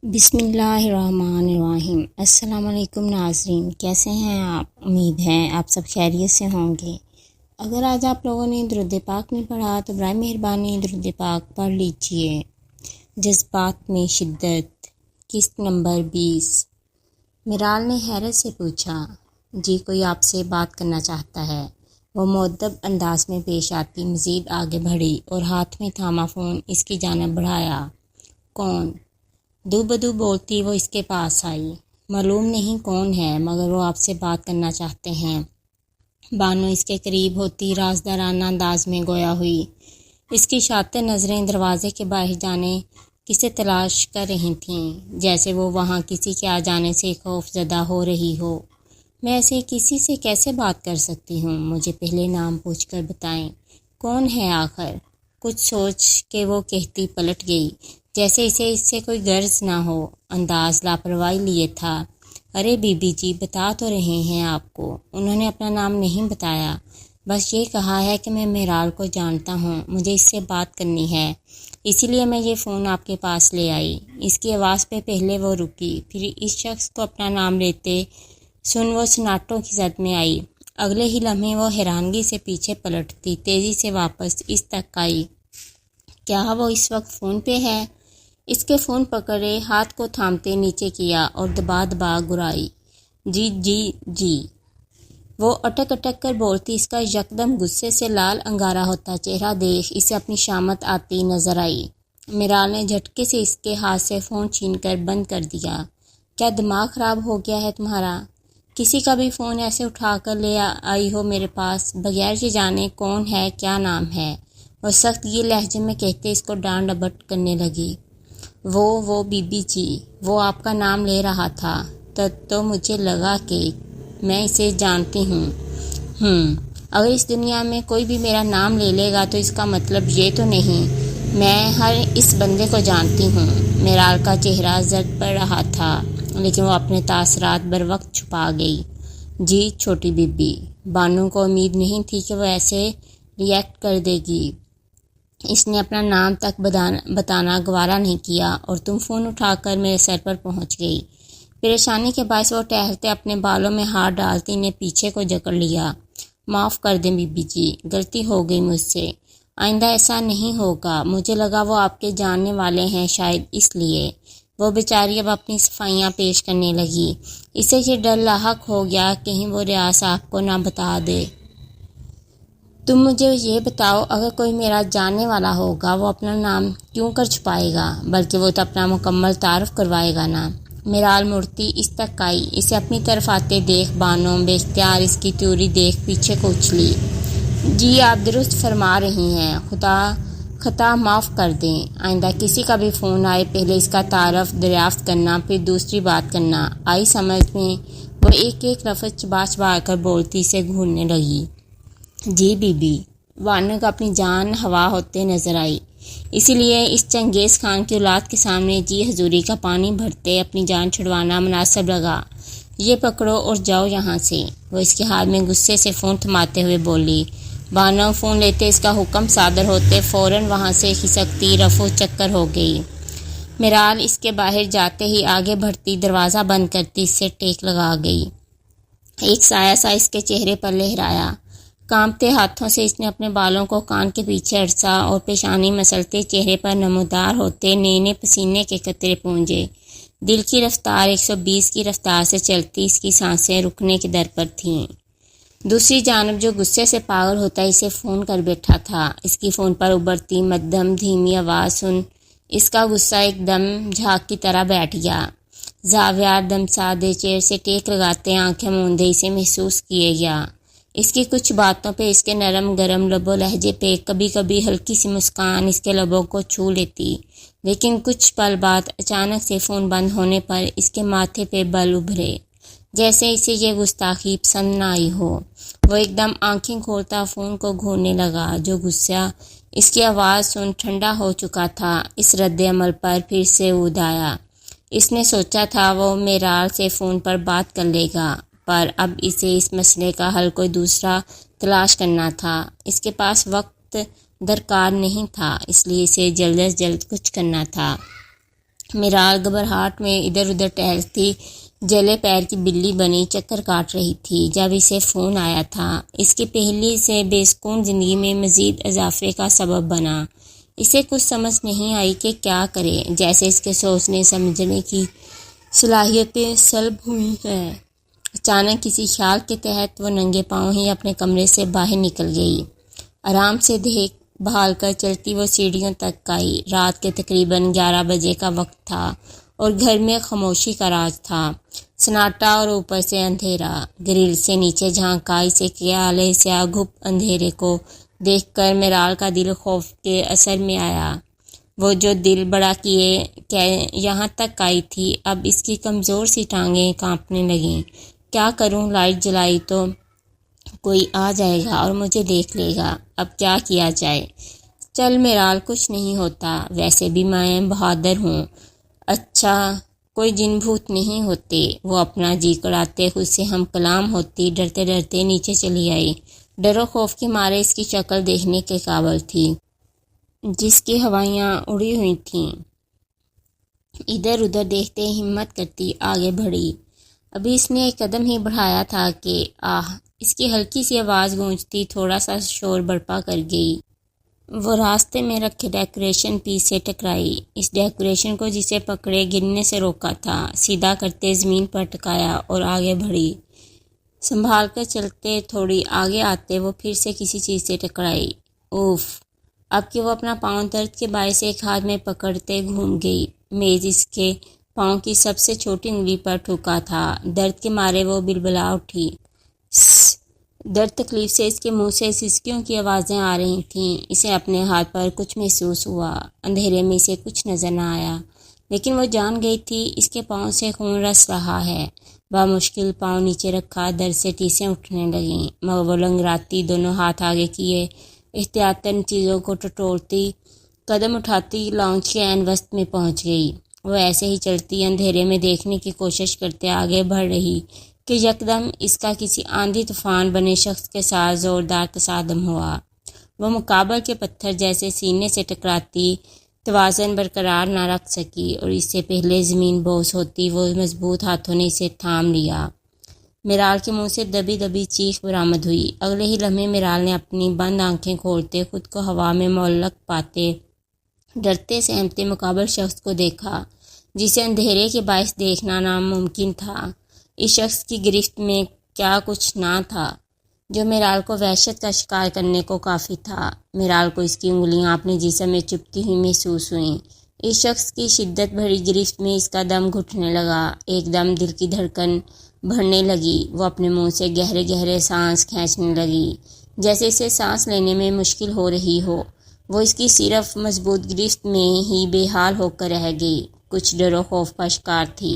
بسم اللہ الرحمن الرحیم۔ السلام علیکم ناظرین، کیسے ہیں آپ؟ امید ہے آپ سب خیریت سے ہوں گے۔ اگر آج آپ لوگوں نے درود پاک نہیں پڑھا تو برائے مہربانی درود پاک پڑھ لیجئے۔ جذبات میں شدت، قسط نمبر 20۔ میرال نے حیرت سے پوچھا، جی کوئی آپ سے بات کرنا چاہتا ہے۔ وہ مؤدب انداز میں پیش آتی مزید آگے بڑھی اور ہاتھ میں تھاما فون اس کی جانب بڑھایا۔ کون؟ دو بدو بولتی وہ اس کے پاس آئی۔ معلوم نہیں کون ہے مگر وہ آپ سے بات کرنا چاہتے ہیں۔ بانو اس کے قریب ہوتی رازدارانہ انداز میں گویا ہوئی۔ اس کی شاطر نظریں دروازے کے باہر جانے کسے تلاش کر رہی تھیں، جیسے وہ وہاں کسی کے آ جانے سے خوف زدہ ہو رہی ہو۔ میں ایسے کسی سے کیسے بات کر سکتی ہوں؟ مجھے پہلے نام پوچھ کر بتائیں، کون ہے آخر؟ کچھ سوچ کے وہ کہتی پلٹ گئی، جیسے اسے اس سے کوئی غرض نہ ہو۔ انداز لاپرواہی لیے تھا۔ ارے بی بی جی بتا تو رہے ہیں آپ کو۔ انہوں نے اپنا نام نہیں بتایا، بس یہ کہا ہے کہ میں میرال کو جانتا ہوں، مجھے اس سے بات کرنی ہے، اسی لیے میں یہ فون آپ کے پاس لے آئی۔ اس کی آواز پہ پہلے وہ رکی، پھر اس شخص کو اپنا نام لیتے سن وہ سناٹوں کی زد میں آئی۔ اگلے ہی لمحے وہ حیرانگی سے پیچھے پلٹتی تیزی سے واپس اس تک آئی۔ کیا وہ اس وقت فون پہ ہے؟ اس کے فون پکڑے ہاتھ کو تھامتے نیچے کیا اور دبا دبا گرائی۔ جی جی جی، وہ اٹک اٹک کر بولتی اس کا یکدم غصے سے لال انگارا ہوتا چہرہ دیکھ اسے اپنی شامت آتی نظر آئی۔ میرال نے جھٹکے سے اس کے ہاتھ سے فون چھین کر بند کر دیا۔ کیا دماغ خراب ہو گیا ہے تمہارا؟ کسی کا بھی فون ایسے اٹھا کر لے آئی ہو میرے پاس بغیر یہ جانے کون ہے کیا نام ہے؟ وہ سخت یہ لہجے میں کہتے اس کو ڈانٹ ڈپٹ کرنے لگی۔ وہ بی بی جی، وہ آپ کا نام لے رہا تھا تو مجھے لگا کہ میں اسے جانتی ہوں۔ اگر اس دنیا میں کوئی بھی میرا نام لے لے گا تو اس کا مطلب یہ تو نہیں میں ہر اس بندے کو جانتی ہوں۔ میرال کا چہرہ زرد پڑ رہا تھا لیکن وہ اپنے تاثرات بر وقت چھپا گئی۔ جی چھوٹی بی بی۔ بانو کو امید نہیں تھی کہ وہ ایسے ری ایکٹ کر دے گی۔ اس نے اپنا نام تک بتانا گوارا نہیں کیا اور تم فون اٹھا کر میرے سر پر پہنچ گئی۔ پریشانی کے باعث وہ ٹہلتے اپنے بالوں میں ہاتھ ڈالتی نے پیچھے کو جکڑ لیا۔ معاف کر دیں بی بی جی، غلطی ہو گئی مجھ سے، آئندہ ایسا نہیں ہوگا۔ مجھے لگا وہ آپ کے جاننے والے ہیں شاید اس لیے۔ وہ بیچاری اب اپنی صفائیاں پیش کرنے لگی۔ اسے یہ ڈر لاحق ہو گیا کہیں وہ ریاض صاحب کو نہ بتا دے۔ تم مجھے یہ بتاؤ، اگر کوئی میرا جاننے والا ہوگا وہ اپنا نام کیوں کر چھپائے گا؟ بلکہ وہ تو اپنا مکمل تعارف کروائے گا نا۔ میرال مڑتی اس تک آئی، اسے اپنی طرف آتے دیکھ بانو بے اختیار اس کی تیوری دیکھ پیچھے کو اچھلی۔ جی آپ درست فرما رہی ہیں، خطا معاف کر دیں، آئندہ کسی کا بھی فون آئے پہلے اس کا تعارف دریافت کرنا پھر دوسری بات کرنا۔ آئی سمجھ میں؟ وہ ایک ایک لفظ چبا چبا کر بولتی سے گھورنے لگی۔ G B be. بانو کو اپنی جان ہوا ہوتے نظر آئی، اسی لیے اس چنگیز خان کی اولاد کے سامنے جی حضوری کا پانی بھرتے اپنی جان چھڑوانا مناسب لگا۔ یہ پکڑو اور جاؤ یہاں سے۔ وہ اس کے ہاتھ میں غصے سے فون تھماتے ہوئے بولی۔ بانو فون لیتے اس کا حکم صادر ہوتے فوراً وہاں سے کھسکتی رفو چکر ہو گئی۔ میرال اس کے باہر جاتے ہی آگے بڑھتی دروازہ بند کرتی اس سے ٹیک لگا گئی۔ ایک سایہ سا اس کے چہرے پر لہرایا۔ کانپتے ہاتھوں سے اس نے اپنے بالوں کو کان کے پیچھے اڑسا اور پیشانی مسلتے چہرے پر نمودار ہوتے نئے نئے پسینے کے قطرے پونجے۔ دل کی رفتار 120 کی رفتار سے چلتی اس کی سانسیں رکنے کے در پر تھیں۔ دوسری جانب جو غصے سے پاگل ہوتا اسے فون کر بیٹھا تھا، اس کی فون پر ابھرتی مدھم دھیمی آواز سن اس کا غصہ ایک دم جھاگ کی طرح بیٹھ گیا۔ زاویار دم سادے چہرے سے ٹیک لگاتے آنکھیں موندے اسے محسوس کیے گیا۔ اس کی کچھ باتوں پہ، اس کے نرم گرم لب و لہجے پہ کبھی کبھی ہلکی سی مسکان اس کے لبوں کو چھو لیتی، لیکن کچھ پل بعد اچانک سے فون بند ہونے پر اس کے ماتھے پہ بل ابھرے، جیسے اسے یہ گستاخی پسند نہ آئی ہو۔ وہ ایک دم آنکھیں کھولتا فون کو گھورنے لگا۔ جو غصہ اس کی آواز سن ٹھنڈا ہو چکا تھا، اس رد عمل پر پھر سے اود آیا۔ اس نے سوچا تھا وہ میرال سے فون پر بات کر لے گا، پر اب اسے اس مسئلے کا حل کوئی دوسرا تلاش کرنا تھا۔ اس کے پاس وقت درکار نہیں تھا، اس لیے اسے جلد از جلد کچھ کرنا تھا۔ میرال گھبراہٹ میں ادھر ادھر ٹہلتی جلے پیر کی بلی بنی چکر کاٹ رہی تھی جب اسے فون آیا تھا۔ اس کی پہلی سے بے سکون زندگی میں مزید اضافے کا سبب بنا۔ اسے کچھ سمجھ نہیں آئی کہ کیا کرے، جیسے اس کے سوچنے سمجھنے کی صلاحیتیں سلب ہوئی ہیں۔ اچانک کسی خیال کے تحت وہ ننگے پاؤں ہی اپنے کمرے سے باہر نکل گئی۔ آرام سے دیکھ بھال کر چلتی وہ سیڑھیوں تک آئی۔ رات کے تقریباً 11 بجے کا وقت تھا اور گھر میں خاموشی کا راج تھا، سناٹا اور اوپر سے اندھیرا۔ گرل سے نیچے جھانکا، اسے کالے سیاہ گھپ اندھیرے کو دیکھ کر میرال کا دل خوف کے اثر میں آیا۔ وہ جو دل بڑا کیے یہاں تک آئی تھی، اب اس کی کمزور سی ٹانگیں کانپنے لگیں۔ کیا کروں؟ لائٹ جلائی تو کوئی آ جائے گا اور مجھے دیکھ لے گا۔ اب کیا کیا جائے؟ چل میرال، کچھ نہیں ہوتا، ویسے بھی میں بہادر ہوں۔ اچھا، کوئی جن بھوت نہیں ہوتے۔ وہ اپنا جی کڑاتے خود سے ہم کلام ہوتی ڈرتے ڈرتے نیچے چلی آئی۔ ڈر و خوف کے مارے اس کی شکل دیکھنے کے قابل تھی، جس کی ہوائیاں اڑی ہوئی تھیں۔ ادھر ادھر دیکھتے ہمت کرتی آگے بڑھی۔ ابھی اس نے ایک قدم ہی بڑھایا تھا کہ آہ! اس کی ہلکی سی آواز گونجتی تھوڑا سا شور برپا کر گئی۔ وہ راستے میں رکھے ڈیکوریشن پیس سے ٹکرائی۔ اس ڈیکوریشن کو جسے پکڑے گرنے سے روکا تھا، سیدھا کرتے زمین پر ٹکایا اور آگے بڑھی۔ سنبھال کر چلتے تھوڑی آگے آتے وہ پھر سے کسی چیز سے ٹکرائی۔ اوف! اب کہ وہ اپنا پاؤں درد کے باعث ایک ہاتھ میں پکڑتے گھوم گئی۔ میز اس کے پاؤں کی سب سے چھوٹی انگلی پر ٹھکا تھا۔ درد کے مارے وہ بلبلا اٹھی۔ سس! درد تکلیف سے اس کے منہ سے سسکیوں کی آوازیں آ رہی تھیں۔ اسے اپنے ہاتھ پر کچھ محسوس ہوا۔ اندھیرے میں اسے کچھ نظر نہ آیا، لیکن وہ جان گئی تھی اس کے پاؤں سے خون رس رہا ہے۔ بامشکل پاؤں نیچے رکھا، درد سے ٹیسیں اٹھنے لگیں، مگر وہ لنگڑاتی دونوں ہاتھ آگے کیے احتیاطاً چیزوں کو ٹٹولتی قدم اٹھاتی لاؤنج کے عین وسط میں پہنچ گئی۔ وہ ایسے ہی چلتی اندھیرے میں دیکھنے کی کوشش کرتے آگے بڑھ رہی کہ یکدم اس کا کسی آندھی طوفان بنے شخص کے ساتھ زوردار تصادم ہوا۔ وہ مقابل کے پتھر جیسے سینے سے ٹکراتی توازن برقرار نہ رکھ سکی اور اس سے پہلے زمین بوس ہوتی وہ مضبوط ہاتھوں نے اسے تھام لیا۔ میرال کے منہ سے دبی دبی چیخ برآمد ہوئی۔ اگلے ہی لمحے میرال نے اپنی بند آنکھیں کھولتے خود کو ہوا میں معلق پاتے ڈرتے سہمتے مقابل شخص کو دیکھا، جسے اندھیرے کے باعث دیکھنا ناممکن تھا۔ اس شخص کی گرفت میں کیا کچھ نہ تھا جو میرال کو وحشت کا شکار کرنے کو کافی تھا۔ میرال کو اس کی انگلیاں اپنے جسم میں چپتی ہوئی محسوس ہوئیں۔ اس شخص کی شدت بھری گرفت میں اس کا دم گھٹنے لگا، ایک دم دل کی دھڑکن بڑھنے لگی۔ وہ اپنے منہ سے گہرے گہرے سانس کھینچنے لگی، جیسے اسے سانس لینے میں مشکل ہو رہی ہو۔ وہ اس کی صرف مضبوط گرفت میں ہی بے حال ہو کر رہ گئی، کچھ ڈر و خوف کا شکار تھی۔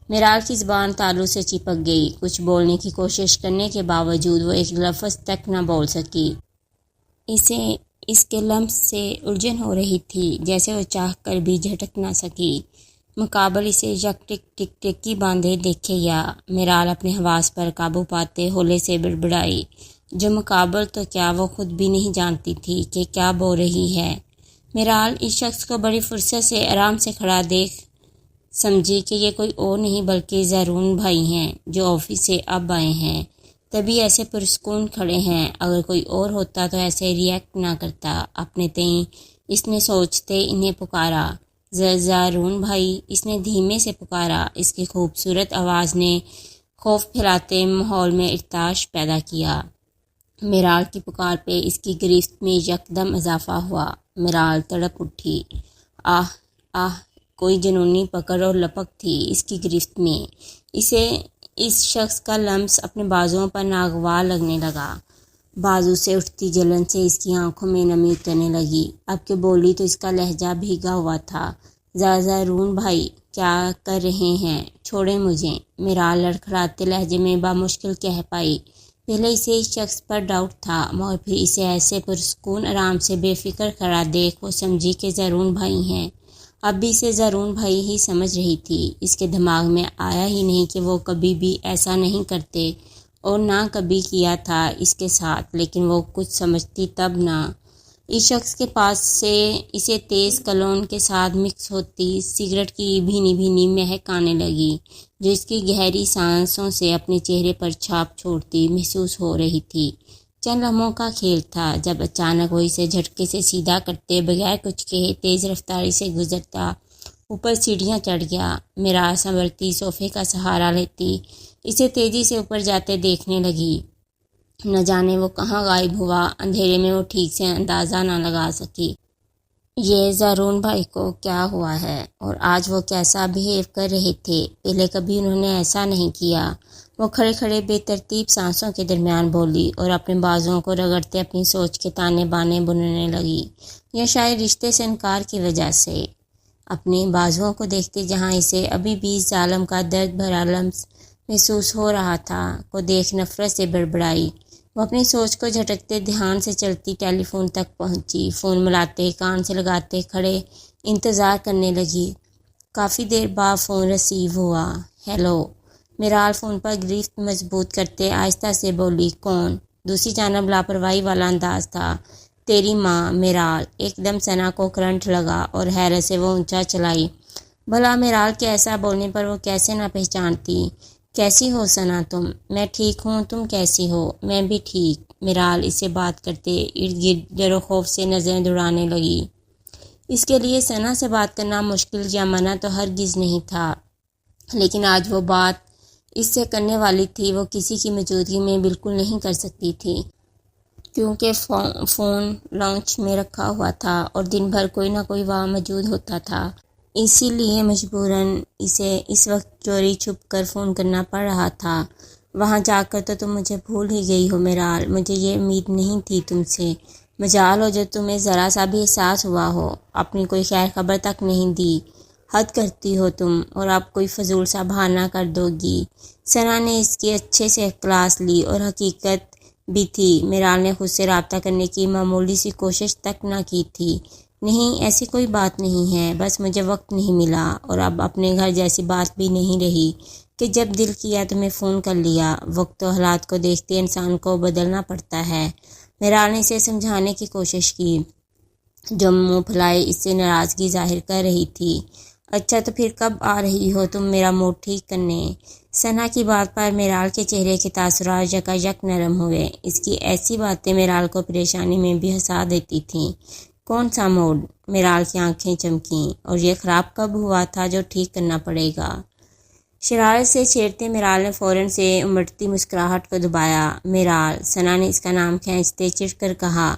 میرال کی زبان تالو سے چپک گئی۔ کچھ بولنے کی کوشش کرنے کے باوجود وہ ایک لفظ تک نہ بول سکی۔ اسے اس کے لمس سے الجھن ہو رہی تھی، جیسے وہ چاہ کر بھی جھٹک نہ سکی۔ مقابل اسے یک ٹک ٹک ٹکی باندھے دیکھے یا میرال اپنے حواس پر قابو پاتے ہولے سے بڑبڑائی، جو مقابل تو کیا وہ خود بھی نہیں جانتی تھی کہ کیا بول رہی ہے۔ میرال اس شخص کو بڑی فرصت سے آرام سے کھڑا دیکھ سمجھی کہ یہ کوئی اور نہیں بلکہ زارون بھائی ہیں، جو آفس سے اب آئے ہیں، تبھی ایسے پرسکون کھڑے ہیں۔ اگر کوئی اور ہوتا تو ایسے ریئیکٹ نہ کرتا۔ اپنے تئیں اس نے سوچتے انہیں پکارا، زارون بھائی، اس نے دھیمے سے پکارا۔ اس کی خوبصورت آواز نے خوف پھیلاتے ماحول میں ارتعاش پیدا کیا۔ میرال کی پکار پہ اس کی گرفت میں یکدم اضافہ ہوا۔ میرال تڑپ اٹھی۔ آہ آہ! کوئی جنونی پکڑ اور لپک تھی اس کی گرفت میں۔ اسے اس شخص کا لمس اپنے بازوؤں پر ناگوار لگنے لگا۔ بازو سے اٹھتی جلن سے اس کی آنکھوں میں نمی اترنے لگی۔ اب کہ بولی تو اس کا لہجہ بھیگا ہوا تھا۔ زارون بھائی، کیا کر رہے ہیں؟ چھوڑیں مجھے، میرال لڑکھڑاتے لہجے میں بامشکل کہہ پائی۔ پہلے اسے اس شخص پر ڈاؤٹ تھا، مگر پھر اسے ایسے پرسکون آرام سے بے فکر کھڑا دیکھ وہ سمجھی کہ زارون بھائی ہیں۔ اب بھی اسے زارون بھائی ہی سمجھ رہی تھی۔ اس کے دماغ میں آیا ہی نہیں کہ وہ کبھی بھی ایسا نہیں کرتے اور نہ کبھی کیا تھا اس کے ساتھ، لیکن وہ کچھ سمجھتی تب نہ۔ اس شخص کے پاس سے اسے تیز کلون کے ساتھ مکس ہوتی سگریٹ کی بھینی بھینی مہک آنے لگی، جو اس کی گہری سانسوں سے اپنے چہرے پر چھاپ چھوڑتی محسوس ہو رہی تھی۔ چند لمحوں کا کھیل تھا، جب اچانک وہ اسے جھٹکے سے سیدھا کرتے بغیر کچھ کہے تیز رفتاری سے گزرتا اوپر سیڑھیاں چڑھ گیا۔ میرا سنورتی صوفے کا سہارا لیتی اسے تیزی سے اوپر جاتے دیکھنے لگی۔ نہ جانے وہ کہاں غائب ہوا، اندھیرے میں وہ ٹھیک سے اندازہ نہ لگا سکی یہ زارون بھائی کو کیا ہوا ہے، اور آج وہ کیسا بہیو کر رہے تھے۔ پہلے کبھی انہوں نے ایسا نہیں کیا۔ وہ کھڑے کھڑے بے ترتیب سانسوں کے درمیان بولی اور اپنے بازوؤں کو رگڑتے اپنی سوچ کے تانے بانے بننے لگی، یا شاید رشتے سے انکار کی وجہ سے۔ اپنی بازوؤں کو دیکھتے جہاں اسے ابھی بھی اس ظالم کا درد بھرا لمس محسوس ہو رہا تھا کو دیکھ نفرت سے بڑبڑائی۔ وہ اپنی سوچ کو جھٹکتے دھیان سے چلتی ٹیلی فون تک پہنچی، فون ملاتے کان سے لگاتے کھڑے انتظار کرنے لگی۔ کافی دیر بعد فون ریسیو ہوا۔ ہیلو، میرال فون پر گرفت مضبوط کرتے آہستہ سے بولی۔ کون؟ دوسری جانب لاپرواہی والا انداز تھا۔ تیری ماں میرال۔ ایک دم ثنا کو کرنٹ لگا اور حیرت سے وہ اونچا چلائی۔ بھلا میرال کے ایسا بولنے پر وہ کیسے نہ پہچانتی؟ کیسی ہو ثنا تم؟ میں ٹھیک ہوں، تم کیسی ہو؟ میں بھی ٹھیک۔ میرال اس سے بات کرتے ارد گرد ڈر و خوف سے نظریں دوڑانے لگی۔ اس کے لیے ثنا سے بات کرنا مشکل یا منع تو ہرگز نہیں تھا، لیکن آج وہ بات اس سے کرنے والی تھی وہ کسی کی موجودگی میں بالکل نہیں کر سکتی تھی، کیونکہ فون لاؤنج میں رکھا ہوا تھا اور دن بھر کوئی نہ کوئی وہاں موجود ہوتا تھا۔ اسی لیے مجبوراً اسے اس وقت چوری چھپ کر فون کرنا پڑ رہا تھا۔ وہاں جا کر تو تم مجھے بھول ہی گئی ہو میرال، مجھے یہ امید نہیں تھی تم سے۔ مجال ہو جو تمہیں ذرا سا بھی احساس ہوا ہو، اپنی کوئی خیر خبر تک نہیں دی۔ حد کرتی ہو تم، اور اب کوئی فضول سا بہانہ کر دو گی۔ ثنا نے اس کی اچھے سے کلاس لی اور حقیقت بھی تھی میرال نے خود سے رابطہ کرنے کی معمولی سی کوشش تک نہ کی تھی۔ نہیں، ایسی کوئی بات نہیں ہے، بس مجھے وقت نہیں ملا، اور اب اپنے گھر جیسی بات بھی نہیں رہی کہ جب دل کیا تمہیں فون کر لیا۔ وقت و حالات کو دیکھتے انسان کو بدلنا پڑتا ہے۔ میرال نے اسے سمجھانے کی کوشش کی، جو منہ پھلائے اس سے ناراضگی ظاہر کر رہی تھی۔ اچھا تو پھر کب آ رہی ہو تم میرا موڈ ٹھیک کرنے؟ ثنا کی بات پر میرال کے چہرے کے تاثرات یکایک نرم ہوئے۔ اس کی ایسی باتیں میرال کو پریشانی میں بھی ہنسا دیتی تھیں۔ کون سا موڈ؟ میرال کی آنکھیں چمکیں۔ اور یہ خراب کب ہوا تھا جو ٹھیک کرنا پڑے گا؟ شرارت سے چھیڑتے میرال نے فوراً سے امڑتی مسکراہٹ کو دبایا۔ میرال، ثنا نے اس کا نام کھینچتے چڑھ کر کہا۔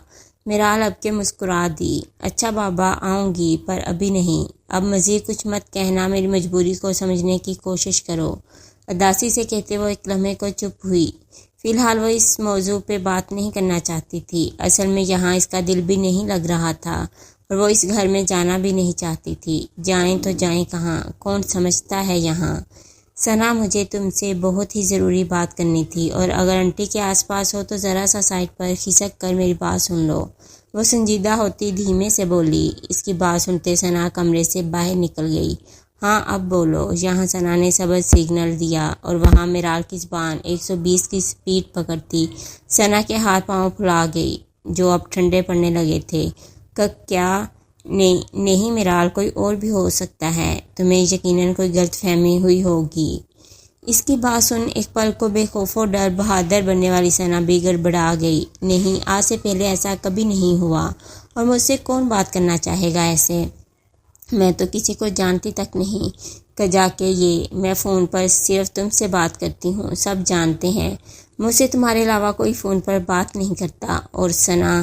میرال اب کے مسکرا دی۔ اچھا بابا، آؤں گی، پر ابھی نہیں۔ اب مزید کچھ مت کہنا، میری مجبوری کو سمجھنے کی کوشش کرو۔ اداسی سے کہتے وہ ایک لمحے کو چپ ہوئی۔ فی الحال وہ اس موضوع پہ بات نہیں کرنا چاہتی تھی۔ اصل میں یہاں اس کا دل بھی نہیں لگ رہا تھا، اور وہ اس گھر میں جانا بھی نہیں چاہتی تھی۔ جائیں تو جائیں کہاں؟ کون سمجھتا ہے یہاں؟ ثنا، مجھے تم سے بہت ہی ضروری بات کرنی تھی، اور اگر انٹی کے آس پاس ہو تو ذرا سا سائڈ پر کھسک کر میری بات سن لو۔ وہ سنجیدہ ہوتی دھیمے سے بولی۔ اس کی بات سنتے ثنا کمرے سے باہر نکل گئی۔ ہاں اب بولو۔ یہاں ثنا نے سبز سگنل دیا، اور وہاں میرال کی زبان 120 کی سپیڈ پکڑتی ثنا کے ہاتھ پاؤں پھلا گئی، جو اب ٹھنڈے پڑنے لگے تھے۔ کیا؟ نہیں میرال، کوئی اور بھی ہو سکتا ہے، تمہیں یقیناً کوئی غلط فہمی ہوئی ہوگی۔ اس کی بات سن ایک پل کو بے خوف و ڈر بہادر بننے والی ثنا بھی گڑبڑا گئی۔ نہیں، آج سے پہلے ایسا کبھی نہیں ہوا، اور مجھ سے کون بات کرنا چاہے گا ایسے؟ میں تو کسی کو جانتی تک نہیں، کجا کہ یہ میں فون پر صرف تم سے بات کرتی ہوں، سب جانتے ہیں مجھ سے تمہارے علاوہ کوئی فون پر بات نہیں کرتا۔ اور ثنا،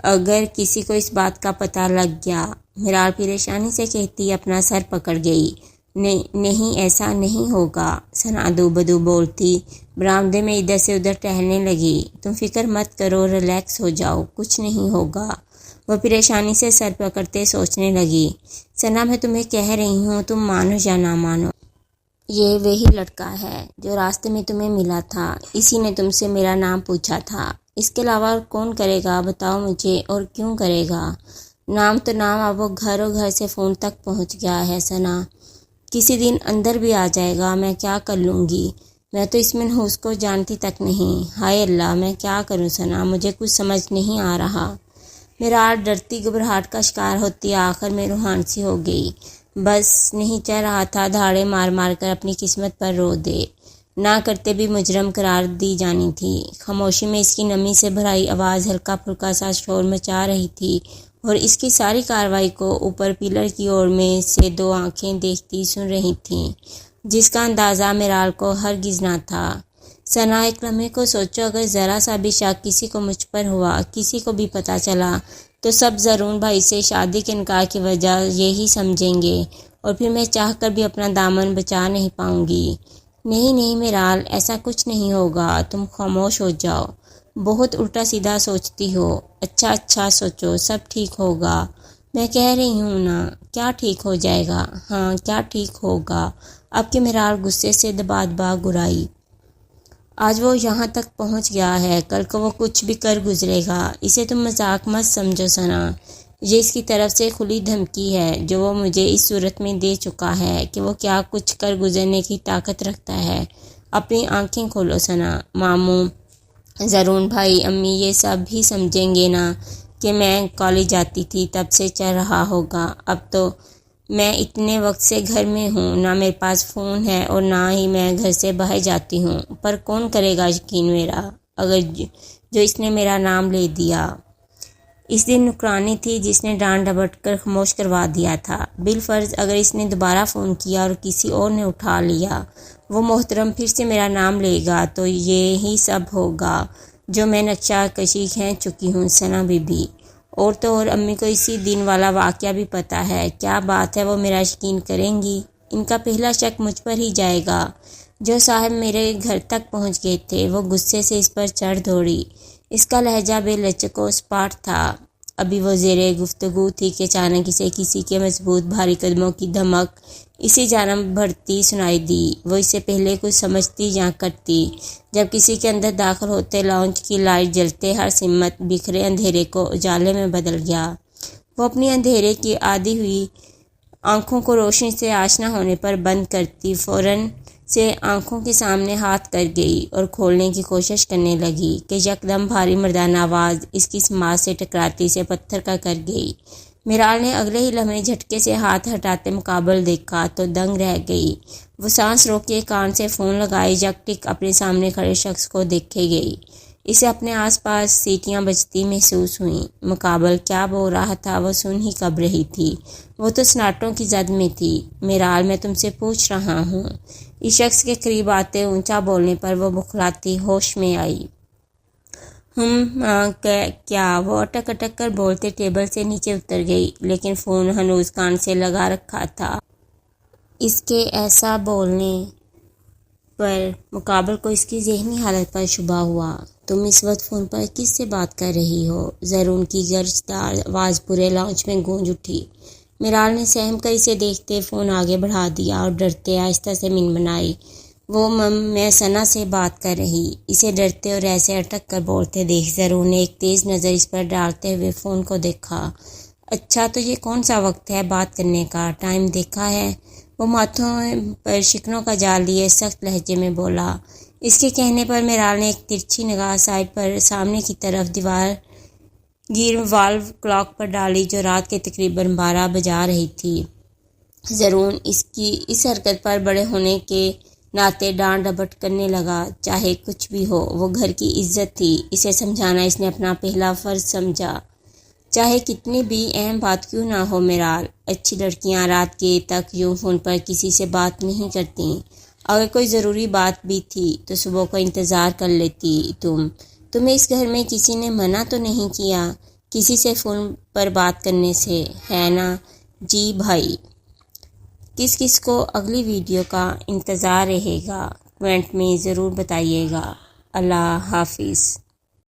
اگر کسی کو اس بات کا پتہ لگ گیا؟ میرال پریشانی سے کہتی اپنا سر پکڑ گئی۔ نہیں ایسا نہیں ہوگا، ثنا دو بدو بولتی برآمدے میں ادھر سے ادھر ٹہلنے لگی۔ تم فکر مت کرو، ریلیکس ہو جاؤ، کچھ نہیں ہوگا۔ وہ پریشانی سے سر پکڑتے سوچنے لگی۔ ثنا، میں تمہیں کہہ رہی ہوں، تم مانو یا نہ مانو، یہ وہی لڑکا ہے جو راستے میں تمہیں ملا تھا، اسی نے تم سے میرا نام پوچھا تھا۔ اس کے علاوہ اور کون کرے گا بتاؤ مجھے، اور کیوں کرے گا؟ نام تو نام، اب وہ گھر و گھر سے فون تک پہنچ گیا ہے ثنا، کسی دن اندر بھی آ جائے گا، میں کیا کر لوں گی؟ میں تو اس منحوس کو جانتی تک نہیں۔ ہائے اللہ، میں کیا کروں ثنا، مجھے کچھ سمجھ نہیں آ رہا۔ میرال ڈرتی گھبراہٹ کا شکار ہوتی آخر میں روحان سی ہو گئی۔ بس نہیں چاہ رہا تھا دھاڑے مار مار کر اپنی قسمت پر رو دے، نہ کرتے بھی مجرم قرار دی جانی تھی۔ خاموشی میں اس کی نمی سے بھرائی آواز ہلکا پھلکا سا شور مچا رہی تھی اور اس کی ساری کارروائی کو اوپر پلر کی اوڑ میں سے دو آنکھیں دیکھتی سن رہی تھیں، جس کا اندازہ میرال کو ہرگز نہ تھا۔ ثنا، ایک لمحے کو سوچو، اگر ذرا سا بھی شک کسی کو مجھ پر ہوا، کسی کو بھی پتہ چلا، تو سب زرون بھائی سے شادی کے انکار کی وجہ یہی سمجھیں گے اور پھر میں چاہ کر بھی اپنا دامن بچا نہیں پاؤں گی۔ نہیں نہیں میرال، ایسا کچھ نہیں ہوگا، تم خاموش ہو جاؤ، بہت الٹا سیدھا سوچتی ہو۔ اچھا سوچو، سب ٹھیک ہوگا، میں کہہ رہی ہوں نا۔ کیا ٹھیک ہو جائے گا؟ ہاں کیا ٹھیک ہوگا؟ اب کہ میرال غصے سے دبا دبا گرائی۔ آج وہ یہاں تک پہنچ گیا ہے، کل کو وہ کچھ بھی کر گزرے گا۔ اسے تم مذاق مت سمجھو ثنا، یہ اس کی طرف سے کھلی دھمکی ہے جو وہ مجھے اس صورت میں دے چکا ہے کہ وہ کیا کچھ کر گزرنے کی طاقت رکھتا ہے۔ اپنی آنکھیں کھولو ثنا، ماموں، زرون بھائی، امی، یہ سب بھی سمجھیں گے نا کہ میں کالج جاتی تھی تب سے چل رہا ہوگا۔ اب تو میں اتنے وقت سے گھر میں ہوں، نہ میرے پاس فون ہے اور نہ ہی میں گھر سے باہر جاتی ہوں، پر کون کرے گا یقین میرا، اگر جو اس نے میرا نام لے دیا۔ اس دن نکرانی تھی جس نے ڈانٹ ڈپٹ کر خاموش کروا دیا تھا۔ بالفرض اگر اس نے دوبارہ فون کیا اور کسی اور نے اٹھا لیا، وہ محترم پھر سے میرا نام لے گا تو یہی سب ہوگا جو میں نقشہ کشی کھینچ چکی ہوں ثنا بی بی۔ اور تو اور امی کو اسی دن والا واقعہ بھی پتہ ہے۔ کیا بات ہے، وہ میرا یقین کریں گی؟ ان کا پہلا شک مجھ پر ہی جائے گا۔ جو صاحب میرے گھر تک پہنچ گئے تھے وہ غصے سے اس پر چڑھ دوڑی۔ اس کا لہجہ بے لچک و سپاٹ تھا۔ ابھی وہ زیر گفتگو تھی کہ اچانک اسے کسی کے مضبوط بھاری قدموں کی دھمک اسی جانب بڑھتی سنائی دی۔ وہ اس سے پہلے کچھ سمجھتی یا کرتی، جب کسی کے اندر داخل ہوتے لاؤنج کی لائٹ جلتے ہر سمت بکھرے اندھیرے کو اجالے میں بدل گیا۔ وہ اپنی اندھیرے کی عادی ہوئی آنکھوں کو روشنی سے آشنا ہونے پر بند کرتی فوراً سے آنکھوں کے سامنے ہاتھ کر گئی اور کھولنے کی کوشش کرنے لگی کہ یکدم بھاری مردانہ آواز اس کی سماعت سے ٹکراتی سے پتھر کا کر گئی۔ میرال نے اگلے ہی لمحے جھٹکے سے ہاتھ ہٹاتے مقابل دیکھا تو دنگ رہ گئی۔ وہ سانس روکے کان سے فون لگائے یک ٹک اپنے سامنے کھڑے شخص کو دیکھے گئی۔ اسے اپنے آس پاس سیٹیاں بجتی محسوس ہوئیں۔ مقابل کیا بول رہا تھا وہ سن ہی کب رہی تھی، وہ تو سناٹوں کی زد میں تھی۔ میرال، میں تم سے پوچھ رہا ہوں۔ اس شخص کے قریب آتے اونچا بولنے پر وہ بخلاتی ہوش میں آئی۔ کیا؟ وہ اٹک اٹک کر بولتے ٹیبل سے نیچے اتر گئی، لیکن فون ہنوز کان سے لگا رکھا تھا۔ اس کے ایسا بولنے پر مقابل کو اس کی ذہنی حالت پر شبہ ہوا۔ تم اس وقت فون پر کس سے بات کر رہی ہو؟ زرون کی گرجدار آواز پورے لاؤنج میں گونج اٹھی۔ میرال نے سہم کر اسے دیکھتے فون آگے بڑھا دیا اور ڈرتے آہستہ سے منمنائی، وہ میں ثنا سے بات کر رہی۔ اسے ڈرتے اور ایسے اٹک کر بولتے دیکھ زرون نے ایک تیز نظر اس پر ڈالتے ہوئے فون کو دیکھا۔ اچھا، تو یہ کون سا وقت ہے بات کرنے کا؟ ٹائم دیکھا ہے؟ وہ ماتھوں پر شکنوں کا جال لیے سخت لہجے میں بولا۔ اس کے کہنے پر میرال نے ایک ترچھی نگاہ سائڈ پر سامنے کی طرف دیوار گیر والو کلاک پر ڈالی جو رات کے تقریباً 12 بجا رہی تھی۔ زرون اس کی اس حرکت پر بڑے ہونے کے ناطے ڈانٹ ڈپٹ کرنے لگا۔ چاہے کچھ بھی ہو، وہ گھر کی عزت تھی، اسے سمجھانا اس نے اپنا پہلا فرض سمجھا، چاہے کتنی بھی اہم بات کیوں نہ ہو۔ میرال، اچھی لڑکیاں رات کے تک یوں فون پر کسی سے بات نہیں کرتی، اگر کوئی ضروری بات بھی تھی تو صبح کو انتظار کر لیتی۔ تمہیں اس گھر میں کسی نے منع تو نہیں کیا کسی سے فون پر بات کرنے سے، ہے نا؟ جی بھائی۔ کس کس کو اگلی ویڈیو کا انتظار رہے گا کمنٹ میں ضرور بتائیے گا۔ اللہ حافظ۔